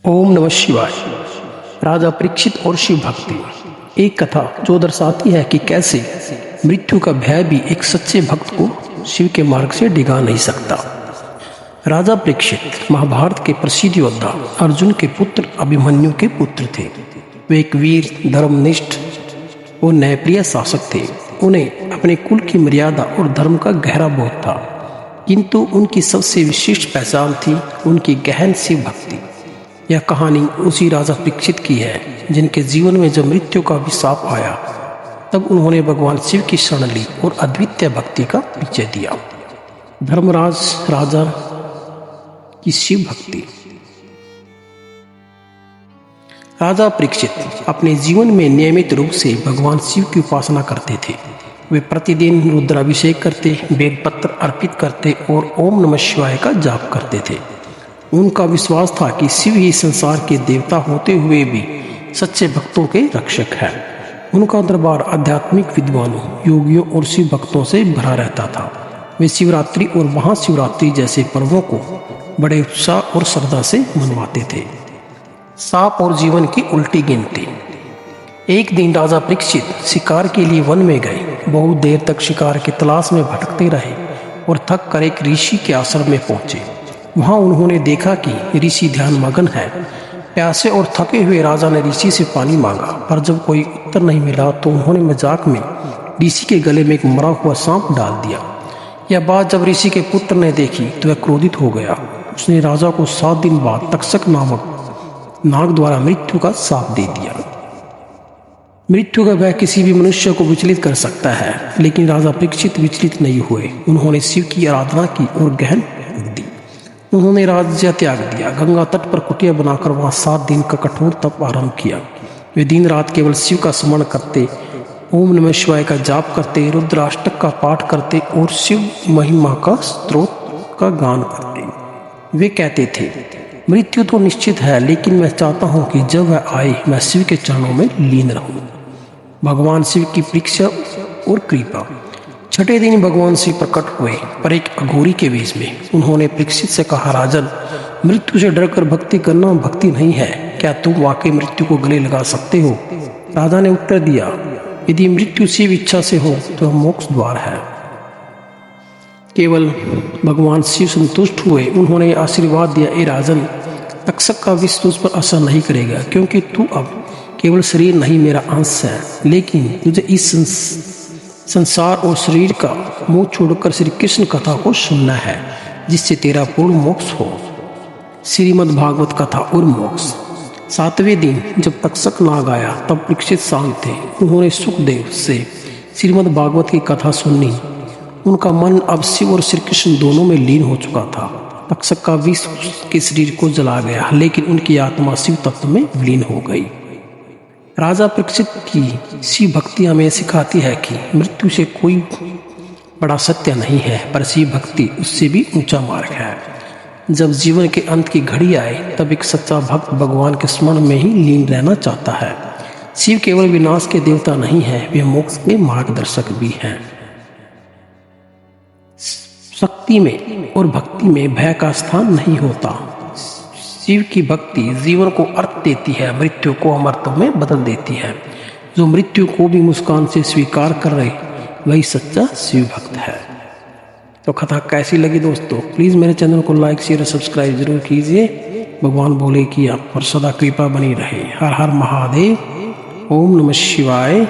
ओम नमः शिवाय। राजा परीक्षित और शिव भक्ति। एक कथा जो दर्शाती है कि कैसे मृत्यु का भय भी एक सच्चे भक्त को शिव के मार्ग से डिगा नहीं सकता। राजा परीक्षित महाभारत के प्रसिद्ध योद्धा अर्जुन के पुत्र अभिमन्यु के पुत्र थे। वे एक वीर, धर्मनिष्ठ और न्यायप्रिय शासक थे। उन्हें अपने कुल की मर्यादा और धर्म का गहरा बोध था, किंतु उनकी सबसे विशिष्ट पहचान थी उनकी गहन शिव भक्ति। यह कहानी उसी राजा परीक्षित की है जिनके जीवन में जब मृत्यु का अभिशाप आया तब उन्होंने भगवान शिव की शरण ली और अद्वितीय भक्ति का परिचय दिया। धर्मराज राजा की शिव भक्ति। राजा परीक्षित अपने जीवन में नियमित रूप से भगवान शिव की उपासना करते थे। वे प्रतिदिन रुद्राभिषेक करते, बेलपत्र अर्पित करते और ओम नमः शिवाय का जाप करते थे। उनका विश्वास था कि शिव ही संसार के देवता होते हुए भी सच्चे भक्तों के रक्षक है। उनका दरबार आध्यात्मिक विद्वानों, योगियों और शिव भक्तों से भरा रहता था। वे शिवरात्रि और महाशिवरात्रि जैसे पर्वों को बड़े उत्साह और श्रद्धा से मनवाते थे। सांप और जीवन की उल्टी गिनती। एक दिन राजा परीक्षित शिकार के लिए वन में गए। बहुत देर तक शिकार की तलाश में भटकते रहे और थक कर एक ऋषि के आश्रम में पहुंचे। वहां उन्होंने देखा कि ऋषि ध्यान मगन है। प्यासे और थके हुए राजा ने ऋषि से पानी मांगा, पर जब कोई उत्तर नहीं मिला तो उन्होंने मजाक में ऋषि के गले में एक मरा हुआ सांप डाल दिया। यह बात जब ऋषि के पुत्र ने देखी तो वह क्रोधित हो गया। उसने राजा को 7 दिन बाद तक्षक नामक नाग द्वारा मृत्यु का श्राप दे दिया। मृत्यु का भय किसी भी मनुष्य को विचलित कर सकता है, लेकिन राजा परीक्षित विचलित नहीं हुए। उन्होंने शिव की आराधना की और गहन दी। उन्होंने राज्य त्याग दिया। गंगा तट पर कुटिया बनाकर वहां 7 दिन का कठोर तप आरंभ किया। वे दिन रात केवल शिव का स्मरण करते, ओम नमः शिवाय का जाप करते, रुद्राष्टक का पाठ करते और शिव महिमा का स्तोत्र का गान करते। वे कहते थे, मृत्यु तो निश्चित है, लेकिन मैं चाहता हूं कि जब वह आए मैं शिव के चरणों में लीन रहूं। भगवान शिव की परीक्षा और कृपा। छठे दिन भगवान शिव प्रकट हुए, पर एक अघोरी के वेश में। उन्होंने परीक्षित से कहा, राजन, मृत्यु से डरकर भक्ति करना भक्ति नहीं है। क्या तुम वाकई मृत्यु को गले लगा सकते हो? राजा ने उत्तर दिया, यदि मृत्यु शिव इच्छा से हो तो मोक्ष द्वार है। केवल भगवान शिव संतुष्ट हुए। उन्होंने आशीर्वाद दिया, ए राजन, तक्षक का विष तुझ पर असर नहीं करेगा, क्योंकि तू अब केवल शरीर नहीं मेरा अंश है। लेकिन तुझे इस संसार और शरीर का मोह छोड़कर श्री कृष्ण कथा को सुनना है, जिससे तेरा पूर्ण मोक्ष हो। श्रीमद् भागवत कथा और मोक्ष। 7वें दिन जब तक्षक नाग आया तब परीक्षित शांत थे। उन्होंने सुखदेव से श्रीमद् भागवत की कथा सुनी। उनका मन अब शिव और श्री कृष्ण दोनों में लीन हो चुका था। तक्षक का विष के शरीर को जला गया, लेकिन उनकी आत्मा शिव तत्व में विलीन हो गई। राजा परीक्षित की शिव भक्ति हमें सिखाती है कि मृत्यु से कोई बड़ा सत्य नहीं है, पर शिव भक्ति उससे भी ऊंचा मार्ग है। जब जीवन के अंत की घड़ी आए तब एक सच्चा भक्त भगवान के स्मरण में ही लीन रहना चाहता है। शिव केवल विनाश के देवता नहीं है, वे मोक्ष के मार्गदर्शक भी हैं। शक्ति में और भक्ति में भय का स्थान नहीं होता। शिव की भक्ति जीवन को अर्थ देती है, मृत्यु को अमरत्व में बदल देती है। जो मृत्यु को भी मुस्कान से स्वीकार कर रहे वही सच्चा शिव भक्त है। तो कथा कैसी लगी दोस्तों? प्लीज़ मेरे चैनल को लाइक, शेयर और सब्सक्राइब जरूर कीजिए। भगवान बोले कि आप पर सदा कृपा बनी रहे। हर हर महादेव। ओम नमः शिवाय।